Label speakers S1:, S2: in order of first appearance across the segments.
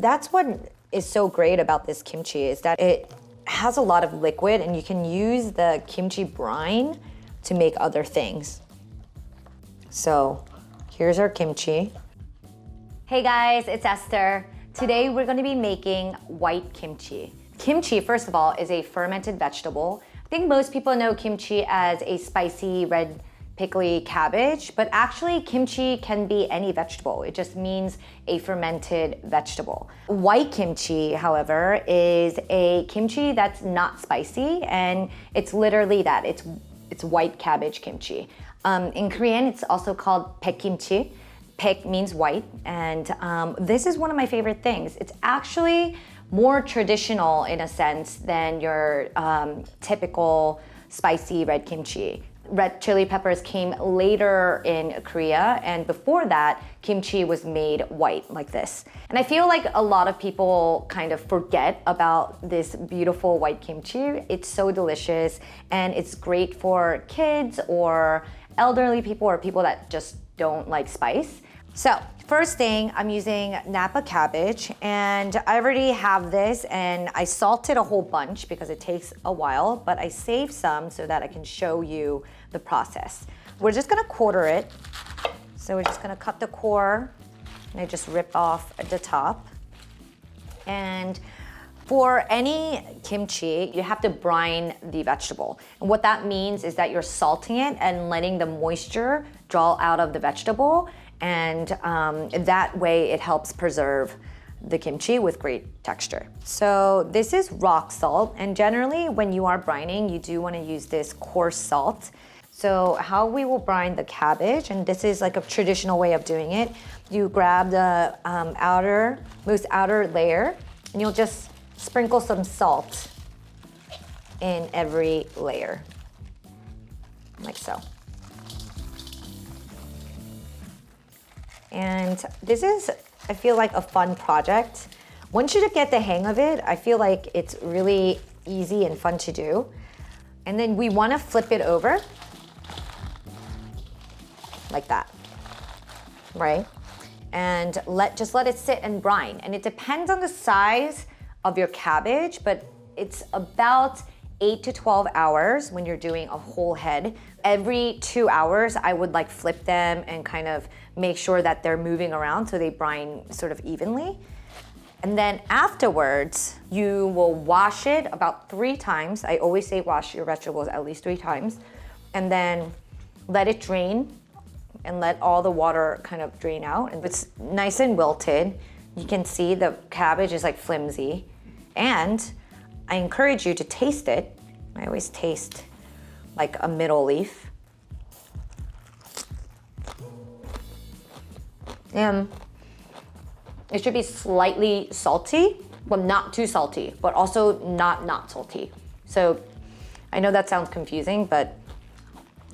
S1: that's what is so great about this kimchi, is that it has a lot of liquid and you can use the kimchi brine to make other things. So here's our kimchi. Hey guys, it's Esther. Today we're gonna be making white kimchi. Kimchi, first of all, is a fermented vegetable. I think most people know kimchi as a spicy red pickly cabbage, but actually kimchi can be any vegetable. It just means a fermented vegetable. White kimchi, however, is a kimchi that's not spicy, and it's literally that. It's white cabbage kimchi. In Korean, it's also called baekgimchi. Baek means white, and this is one of my favorite things. It's actually more traditional in a sense than your typical spicy red kimchi. Red chili peppers came later in Korea, and before that, kimchi was made white like this. And I feel like a lot of people kind of forget about this beautiful white kimchi. It's so delicious, and it's great for kids or elderly people or people that just don't like spice. So first thing, I'm using Napa cabbage, and I already have this, and I salted a whole bunch because it takes a while, but I saved some so that I can show you the process. We're just gonna quarter it. So we're just gonna cut the core, and I just rip off at the top. And for any kimchi, you have to brine the vegetable. And what that means is that you're salting it and letting the moisture draw out of the vegetable. And that way it helps preserve the kimchi with great texture. So this is rock salt, and generally when you are brining, you do want to use this coarse salt. So how we will brine the cabbage, and this is like a traditional way of doing it, you grab the most outer layer, and you'll just sprinkle some salt in every layer, like so. And this is, I feel like, a fun project. Once you get the hang of it, I feel like it's really easy and fun to do. And then we want to flip it over like that, right? And just let it sit and brine. And it depends on the size of your cabbage, but it's about 8 to 12 hours when you're doing a whole head. Every 2 hours, I would like flip them and kind of make sure that they're moving around so they brine sort of evenly. And then afterwards, you will wash it about 3 times. I always say wash your vegetables at least 3 times. And then let it drain and let all the water kind of drain out. And it's nice and wilted. You can see the cabbage is like flimsy. And I encourage you to taste it. I always taste like a middle leaf. And it should be slightly salty, but not too salty, but also not salty. So I know that sounds confusing, but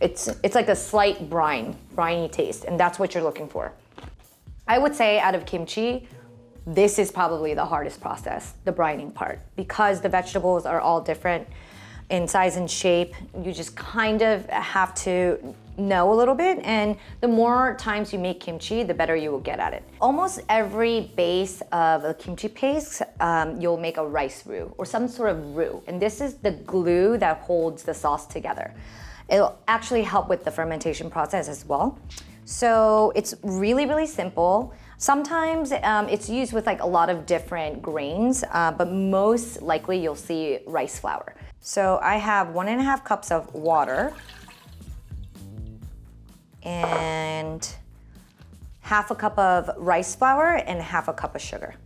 S1: it's like a slight briny taste, and that's what you're looking for. I would say out of kimchi, this is probably the hardest process, the brining part, because the vegetables are all different in size and shape. You just kind of have to know a little bit, and the more times you make kimchi, the better you will get at it. Almost every base of a kimchi paste, you'll make a rice roux or some sort of roux, and this is the glue that holds the sauce together. It'll actually help with the fermentation process as well. So it's really, really simple. Sometimes it's used with like a lot of different grains, but most likely you'll see rice flour. So I have 1.5 cups of water and 1/2 cup of rice flour and 1/2 cup of sugar.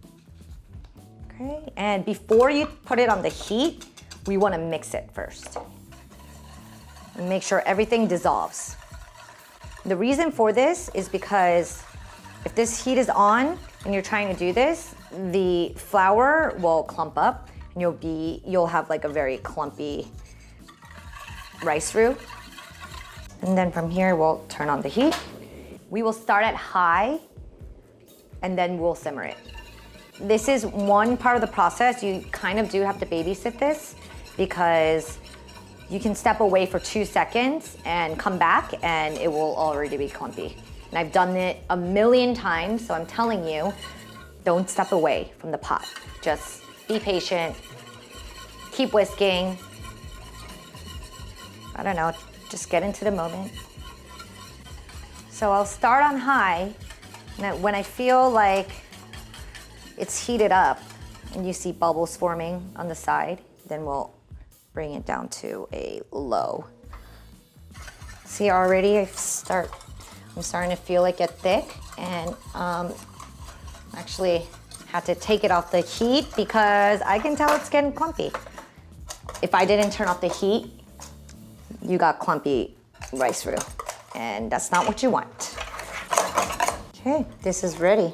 S1: Okay, and before you put it on the heat, we want to mix it first. And make sure everything dissolves. The reason for this is because if this heat is on and you're trying to do this, the flour will clump up and you'll have like a very clumpy rice roux. And then from here, we'll turn on the heat. We will start at high and then we'll simmer it. This is one part of the process. You kind of do have to babysit this because you can step away for 2 seconds and come back and it will already be clumpy. And I've done it a million times, so I'm telling you, Don't step away from the pot. Just be patient, keep whisking. I don't know, just get into the moment. So I'll start on high, and when I feel like it's heated up and you see bubbles forming on the side, then we'll bring it down to a low. See, already I'm starting to feel it get thick, and actually had to take it off the heat because I can tell it's getting clumpy. If I didn't turn off the heat, you got clumpy rice roux, and that's not what you want. Okay, this is ready.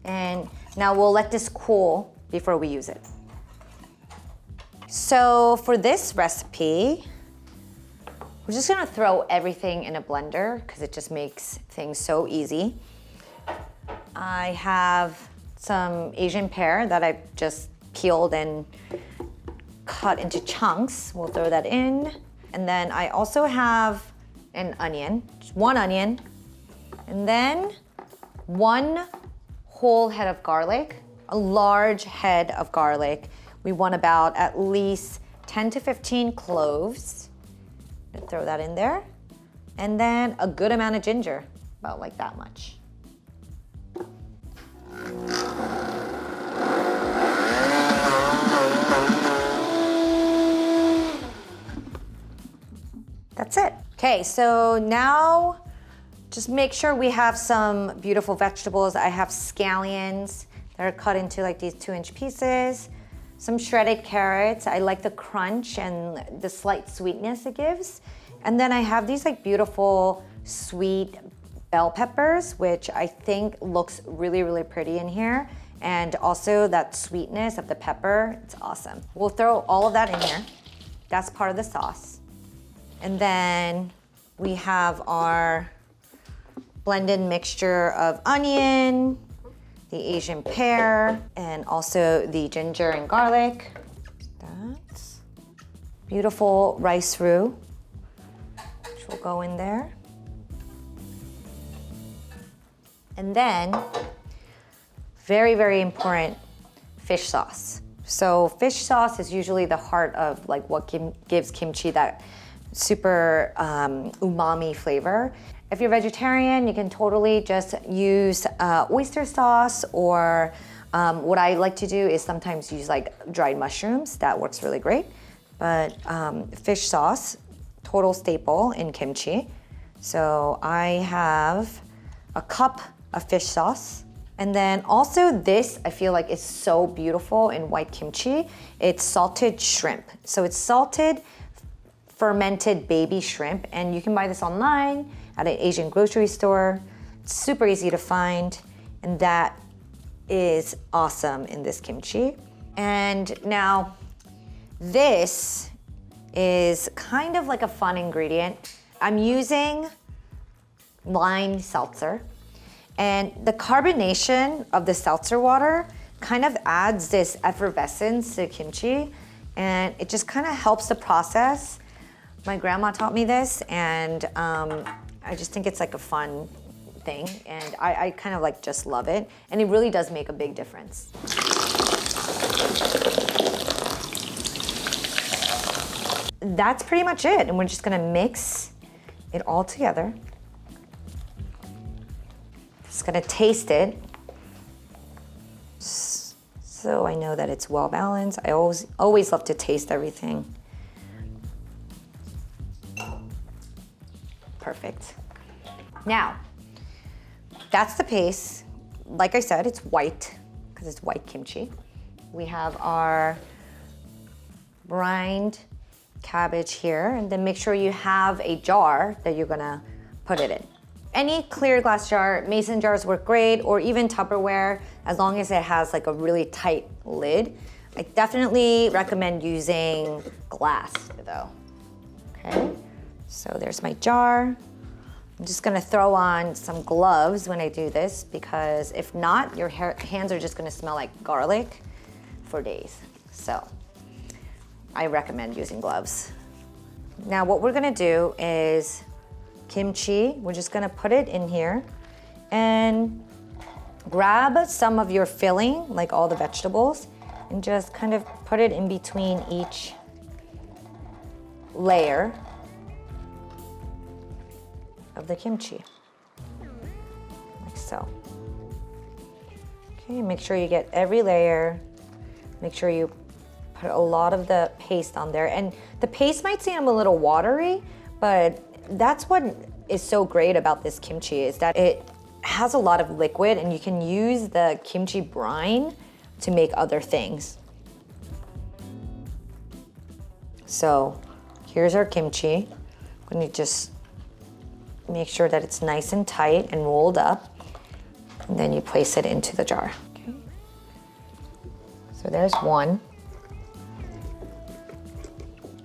S1: And now we'll let this cool before we use it. So for this recipe, we're just gonna throw everything in a blender because it just makes things so easy. I have some Asian pear that I've just peeled and cut into chunks. We'll throw that in. And then I also have an onion, just one onion, and then one whole head of garlic, a large head of garlic. We want about at least 10 to 15 cloves. Throw that in there. And then a good amount of ginger, about like that much. That's it. Okay, so now just make sure we have some beautiful vegetables. I have scallions that are cut into like these 2-inch pieces. Some shredded carrots. I like the crunch and the slight sweetness it gives. And then I have these like beautiful sweet bell peppers, which I think looks really, really pretty in here. And also that sweetness of the pepper, it's awesome. We'll throw all of that in here. That's part of the sauce. And then we have our blended mixture of onion, the Asian pear, and also the ginger and garlic. That's beautiful rice roux, which will go in there. And then, very, very important, fish sauce. So fish sauce is usually the heart of like what gives kimchi that super umami flavor. If you're vegetarian, you can totally just use oyster sauce, or what I like to do is sometimes use like dried mushrooms. That works really great. But fish sauce, total staple in kimchi. So I have a cup of fish sauce. And then also this, I feel like is so beautiful in white kimchi. It's salted shrimp. So it's salted fermented baby shrimp, and you can buy this online at an Asian grocery store. It's super easy to find, and that is awesome in this kimchi. And now this is kind of like a fun ingredient. I'm using lime seltzer, and the carbonation of the seltzer water kind of adds this effervescence to kimchi, and it just kind of helps the process. My grandma taught me this, and I just think it's like a fun thing, and I kind of like just love it, and it really does make a big difference. That's pretty much it, and we're just gonna mix it all together. Just gonna taste it, so I know that it's well balanced. I always love to taste everything. Perfect. Now, that's the paste. Like I said, it's white because it's white kimchi. We have our brined cabbage here, and then make sure you have a jar that you're gonna put it in. Any clear glass jar, mason jars work great, or even Tupperware, as long as it has like a really tight lid. I definitely recommend using glass though, okay? So there's my jar. I'm just gonna throw on some gloves when I do this, because if not, your hands are just gonna smell like garlic for days. So I recommend using gloves. Now what we're gonna do is kimchi, we're just gonna put it in here, And grab some of your filling, like all the vegetables, and just kind of put it in between each layer of the kimchi, like so. Okay, make sure you get every layer. Make sure you put a lot of the paste on there. And the paste might seem a little watery, but that's what is so great about this kimchi, is that it has a lot of liquid and you can use the kimchi brine to make other things. So here's our kimchi. I'm going to just make sure that it's nice and tight and rolled up, and then you place it into the jar. Okay. So there's one.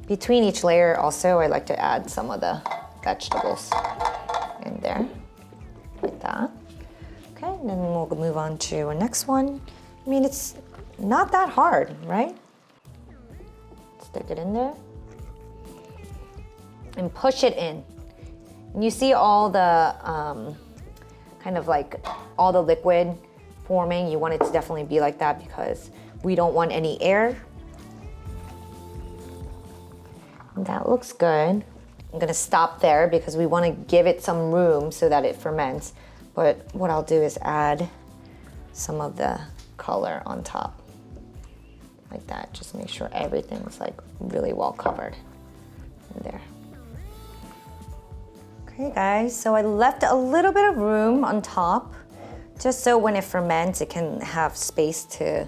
S1: Between each layer also, I like to add some of the vegetables in there, like that. Okay, and then we'll move on to our next one. I mean, it's not that hard, right? Stick it in there and push it in. And you see all the kind of like all the liquid forming. You want it to definitely be like that because we don't want any air. And that looks good. I'm gonna stop there because we want to give it some room so that it ferments. But what I'll do is add some of the color on top, like that. Just make sure everything's like really well covered in there. Okay guys, so I left a little bit of room on top, just so when it ferments, it can have space to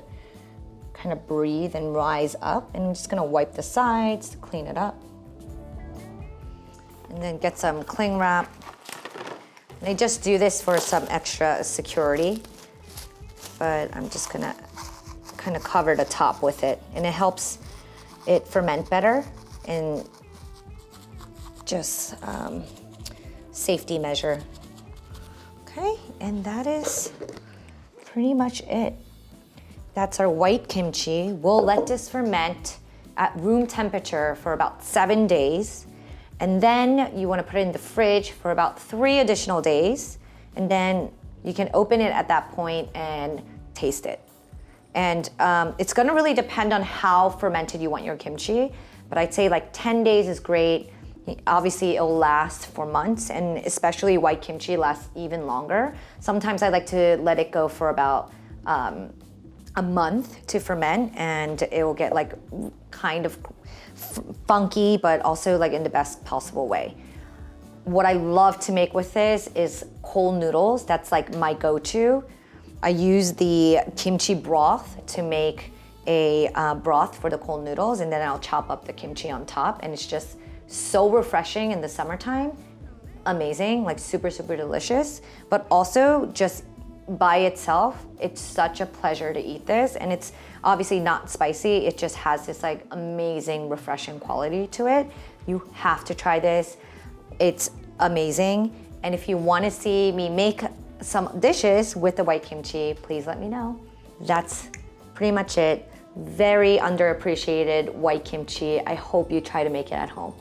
S1: kind of breathe and rise up. And I'm just gonna wipe the sides to clean it up. And then get some cling wrap. And I just do this for some extra security, but I'm just gonna kind of cover the top with it. And it helps it ferment better, and just safety measure. Okay, and that is pretty much it. That's our white kimchi. We'll let this ferment at room temperature for about 7 days. And then you want to put it in the fridge for about 3 additional days. And then you can open it at that point and taste it. And it's gonna really depend on how fermented you want your kimchi. But I'd say like 10 days is great. Obviously it'll last for months, and especially white kimchi lasts even longer. Sometimes I like to let it go for about a month to ferment, and it will get like kind of funky, but also like in the best possible way. What I love to make with this is cold noodles. That's like my go-to. I use the kimchi broth to make a broth for the cold noodles, and then I'll chop up the kimchi on top, and it's just so refreshing in the summertime. Amazing, like super, super delicious. But also just by itself, it's such a pleasure to eat this, and it's obviously not spicy. It just has this like amazing, refreshing quality to it. You have to try this. It's amazing. And if you want to see me make some dishes with the white kimchi, please let me know. That's pretty much it. Very underappreciated white kimchi. I hope you try to make it at home.